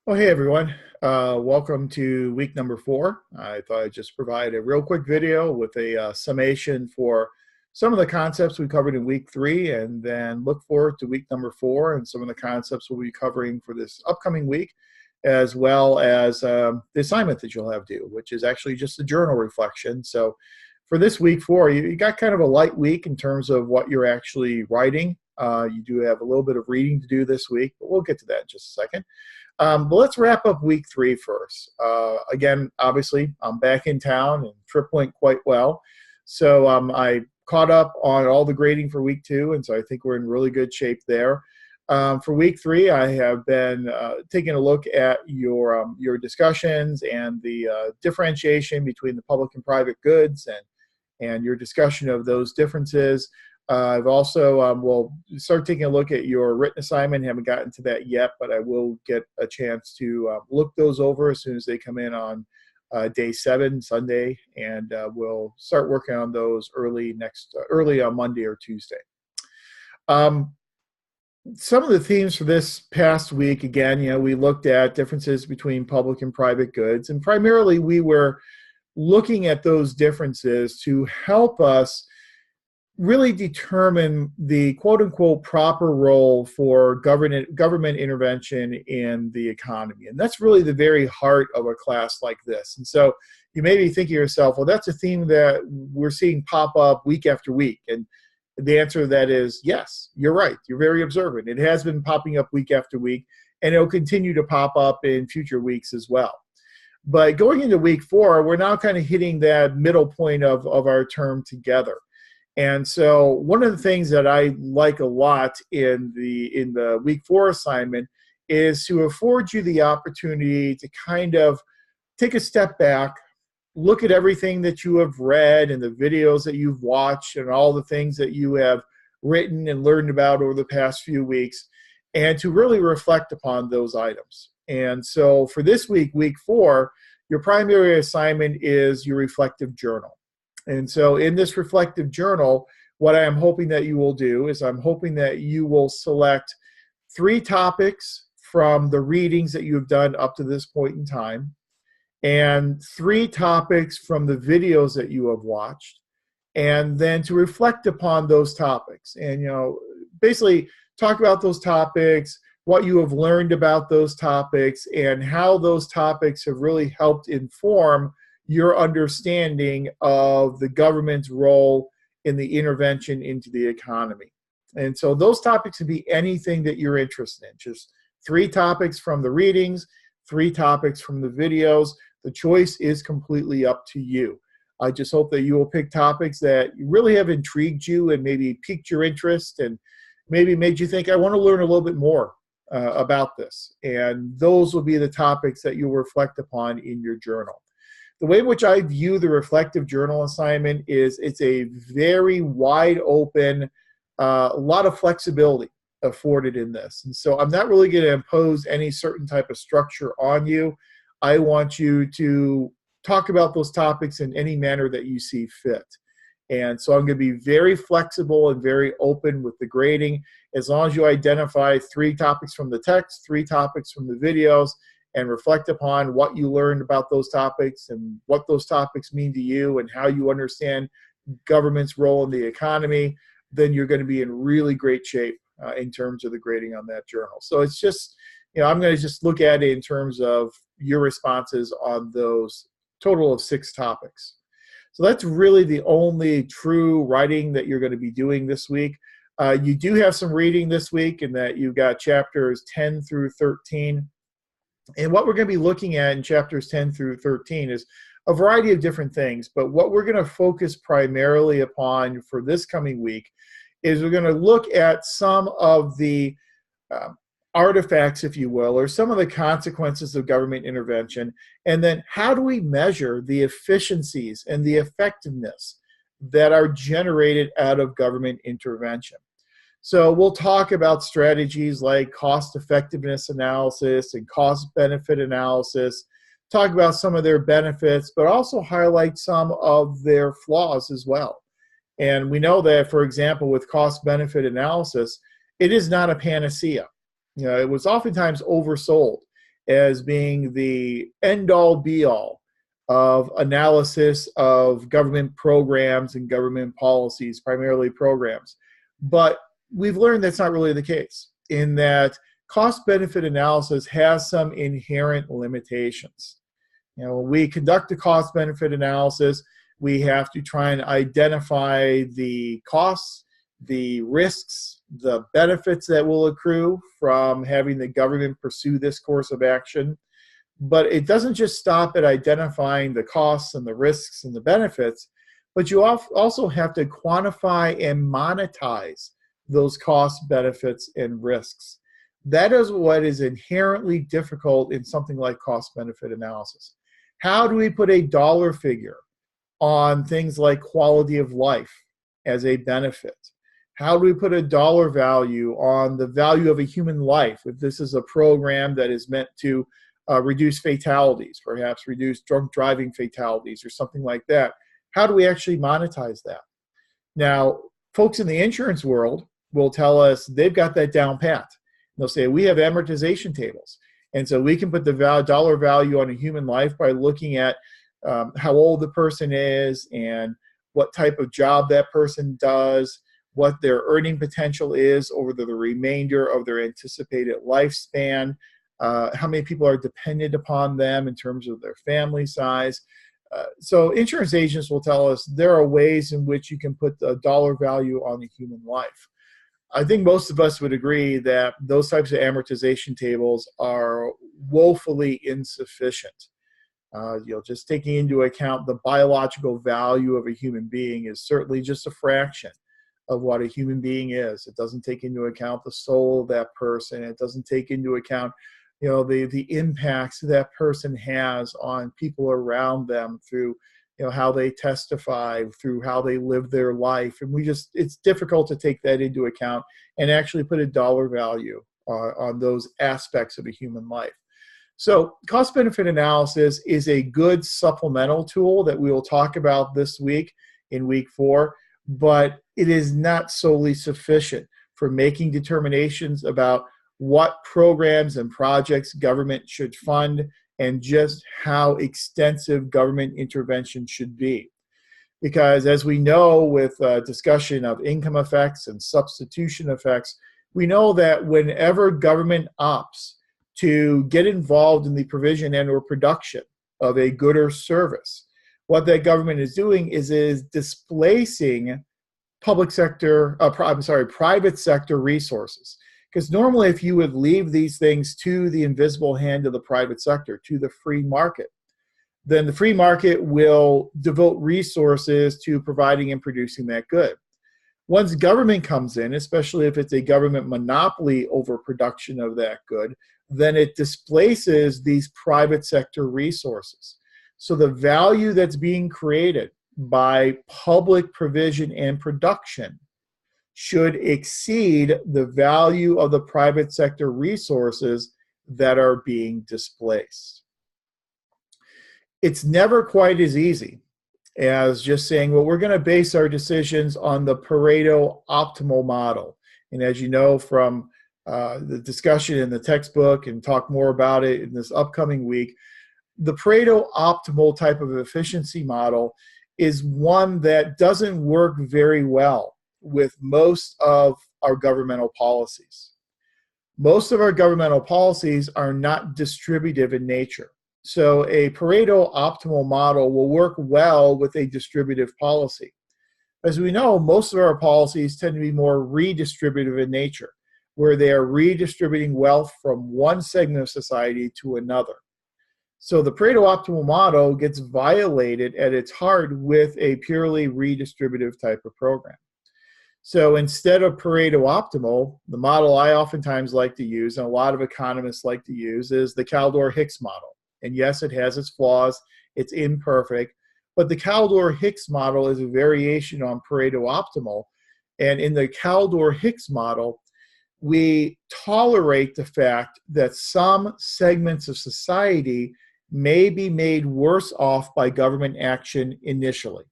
Well, hey everyone. Welcome to week number 4. I thought I'd just provide a real quick video with a summation for some of the concepts we covered in week 3, and then look forward to week number 4 and some of the concepts we'll be covering for this upcoming week, as well as the assignment that you'll have due, which is actually just a journal reflection. So for this week 4, you got kind of a light week in terms of what you're actually writing. You do have a little bit of reading to do this week, but we'll get to that in just a second. But let's wrap up week 3 first. Again, obviously, I'm back in town and trip went quite well. So I caught up on all the grading for week 2, and so I think we're in really good shape there. For week 3, I have been taking a look at your discussions and the differentiation between the public and private goods and your discussion of those differences. I've also will start taking a look at your written assignment. Haven't gotten to that yet, but I will get a chance to look those over as soon as they come in on day 7, Sunday, and we'll start working on those early on Monday or Tuesday. Some of the themes for this past week, again, we looked at differences between public and private goods, and primarily we were looking at those differences to help us really determine the quote-unquote proper role for government intervention in the economy. And that's really the very heart of a class like this. And so you may be thinking to yourself, well, that's a theme that we're seeing pop up week after week. And the answer to that is yes, you're right. You're very observant. It has been popping up week after week, and it'll continue to pop up in future weeks as well. But going into week 4, we're now kind of hitting that middle point of our term together. And so one of the things that I like a lot in the week 4 assignment is to afford you the opportunity to kind of take a step back, look at everything that you have read and the videos that you've watched and all the things that you have written and learned about over the past few weeks, and to really reflect upon those items. And so for this week, week 4, your primary assignment is your reflective journal. And so in this reflective journal, what I am hoping that you will do is I'm hoping that you will select 3 topics from the readings that you've done up to this point in time, and 3 topics from the videos that you have watched, and then to reflect upon those topics. And, basically talk about those topics, what you have learned about those topics, and how those topics have really helped inform your understanding of the government's role in the intervention into the economy. And so those topics can be anything that you're interested in. Just 3 topics from the readings, 3 topics from the videos. The choice is completely up to you. I just hope that you will pick topics that really have intrigued you and maybe piqued your interest and maybe made you think, I want to learn a little bit more about this. And those will be the topics that you'll reflect upon in your journal. The way in which I view the reflective journal assignment is it's a very wide open, a lot of flexibility afforded in this. And so I'm not really going to impose any certain type of structure on you. I want you to talk about those topics in any manner that you see fit. And so I'm going to be very flexible and very open with the grading, as long as you identify 3 topics from the text, 3 topics from the videos, and reflect upon what you learned about those topics and what those topics mean to you and how you understand government's role in the economy, then you're going to be in really great shape in terms of the grading on that journal. So it's just, I'm going to just look at it in terms of your responses on those total of 6 topics. So that's really the only true writing that you're going to be doing this week. You do have some reading this week in that you've got chapters 10 through 13. And what we're going to be looking at in chapters 10 through 13 is a variety of different things. But what we're going to focus primarily upon for this coming week is we're going to look at some of the artifacts, if you will, or some of the consequences of government intervention. And then how do we measure the efficiencies and the effectiveness that are generated out of government intervention? So we'll talk about strategies like cost effectiveness analysis and cost benefit analysis, talk about some of their benefits, but also highlight some of their flaws as well. And we know that, for example, with cost benefit analysis, it is not a panacea. It was oftentimes oversold as being the end-all be-all of analysis of government programs and government policies, primarily programs. But we've learned that's not really the case, in that cost-benefit analysis has some inherent limitations. When we conduct a cost-benefit analysis, we have to try and identify the costs, the risks, the benefits that will accrue from having the government pursue this course of action. But it doesn't just stop at identifying the costs and the risks and the benefits, but you also have to quantify and monetize those costs, benefits, and risks. That is what is inherently difficult in something like cost-benefit analysis. How do we put a dollar figure on things like quality of life as a benefit? How do we put a dollar value on the value of a human life if this is a program that is meant to reduce fatalities, perhaps reduce drunk driving fatalities or something like that? How do we actually monetize that? Now, folks in the insurance world will tell us they've got that down pat. They'll say, we have amortization tables. And so we can put the dollar value on a human life by looking at how old the person is and what type of job that person does, what their earning potential is over the remainder of their anticipated lifespan, how many people are dependent upon them in terms of their family size. So insurance agents will tell us there are ways in which you can put the dollar value on a human life. I think most of us would agree that those types of amortization tables are woefully insufficient. Just taking into account the biological value of a human being is certainly just a fraction of what a human being is. It doesn't take into account the soul of that person. It doesn't take into account, the impacts that person has on people around them through, how they testify, through how they live their life. And it's difficult to take that into account and actually put a dollar value on those aspects of a human life. So cost-benefit analysis is a good supplemental tool that we will talk about this week in week 4, but it is not solely sufficient for making determinations about what programs and projects government should fund and just how extensive government intervention should be. Because as we know with discussion of income effects and substitution effects, we know that whenever government opts to get involved in the provision and or production of a good or service, what that government is doing is displacing private sector resources. Because normally if you would leave these things to the invisible hand of the private sector, to the free market, then the free market will devote resources to providing and producing that good. Once government comes in, especially if it's a government monopoly over production of that good, then it displaces these private sector resources. So the value that's being created by public provision and production should exceed the value of the private sector resources that are being displaced. It's never quite as easy as just saying, well, we're going to base our decisions on the Pareto optimal model. And as you know from the discussion in the textbook, and talk more about it in this upcoming week, the Pareto optimal type of efficiency model is one that doesn't work very well with most of our governmental policies. Most of our governmental policies are not distributive in nature. So a Pareto optimal model will work well with a distributive policy. As we know, most of our policies tend to be more redistributive in nature, where they are redistributing wealth from one segment of society to another. So the Pareto optimal model gets violated at its heart with a purely redistributive type of program. So instead of Pareto optimal, the model I oftentimes like to use, and a lot of economists like to use, is the Kaldor-Hicks model. And yes, it has its flaws, it's imperfect, but the Kaldor-Hicks model is a variation on Pareto optimal. And in the Kaldor-Hicks model, we tolerate the fact that some segments of society may be made worse off by government action initially.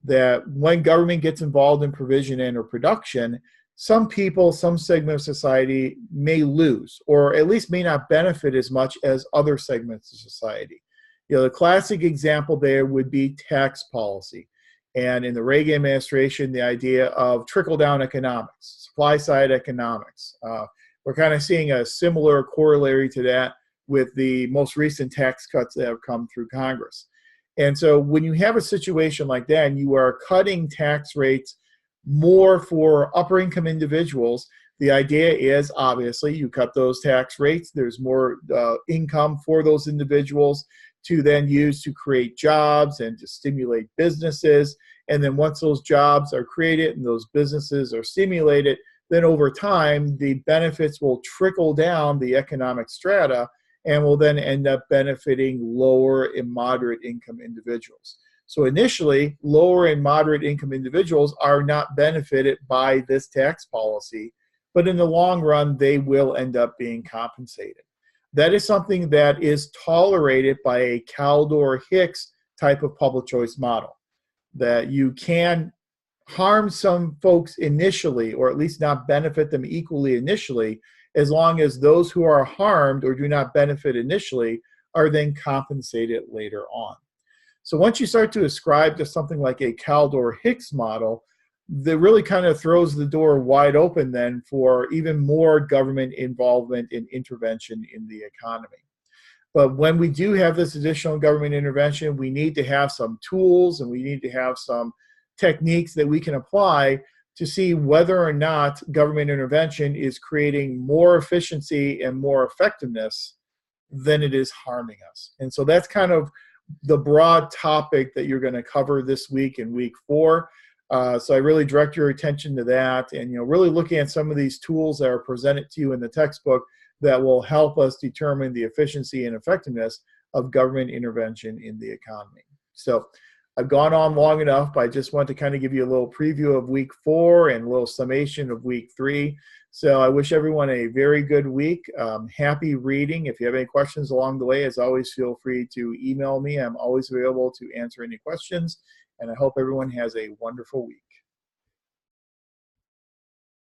That when government gets involved in provision and or production, some people, some segment of society may lose, or at least may not benefit as much as other segments of society. The classic example there would be tax policy. And in the Reagan administration, the idea of trickle-down economics, supply-side economics. We're kind of seeing a similar corollary to that with the most recent tax cuts that have come through Congress. And so when you have a situation like that and you are cutting tax rates more for upper income individuals, the idea is obviously you cut those tax rates, there's more income for those individuals to then use to create jobs and to stimulate businesses. And then once those jobs are created and those businesses are stimulated, then over time, the benefits will trickle down the economic strata and will then end up benefiting lower and moderate income individuals. So initially, lower and moderate income individuals are not benefited by this tax policy, but in the long run, they will end up being compensated. That is something that is tolerated by a Kaldor-Hicks type of public choice model, that you can harm some folks initially, or at least not benefit them equally initially, as long as those who are harmed or do not benefit initially are then compensated later on. So once you start to ascribe to something like a Kaldor-Hicks model, that really kind of throws the door wide open then for even more government involvement and intervention in the economy. But when we do have this additional government intervention, we need to have some tools and we need to have some techniques that we can apply to see whether or not government intervention is creating more efficiency and more effectiveness than it is harming us. And so that's kind of the broad topic that you're going to cover this week in week 4. So I really direct your attention to that, and really looking at some of these tools that are presented to you in the textbook that will help us determine the efficiency and effectiveness of government intervention in the economy. So I've gone on long enough, but I just want to kind of give you a little preview of week 4 and a little summation of week 3. So I wish everyone a very good week. Happy reading. If you have any questions along the way, as always, feel free to email me. I'm always available to answer any questions. And I hope everyone has a wonderful week.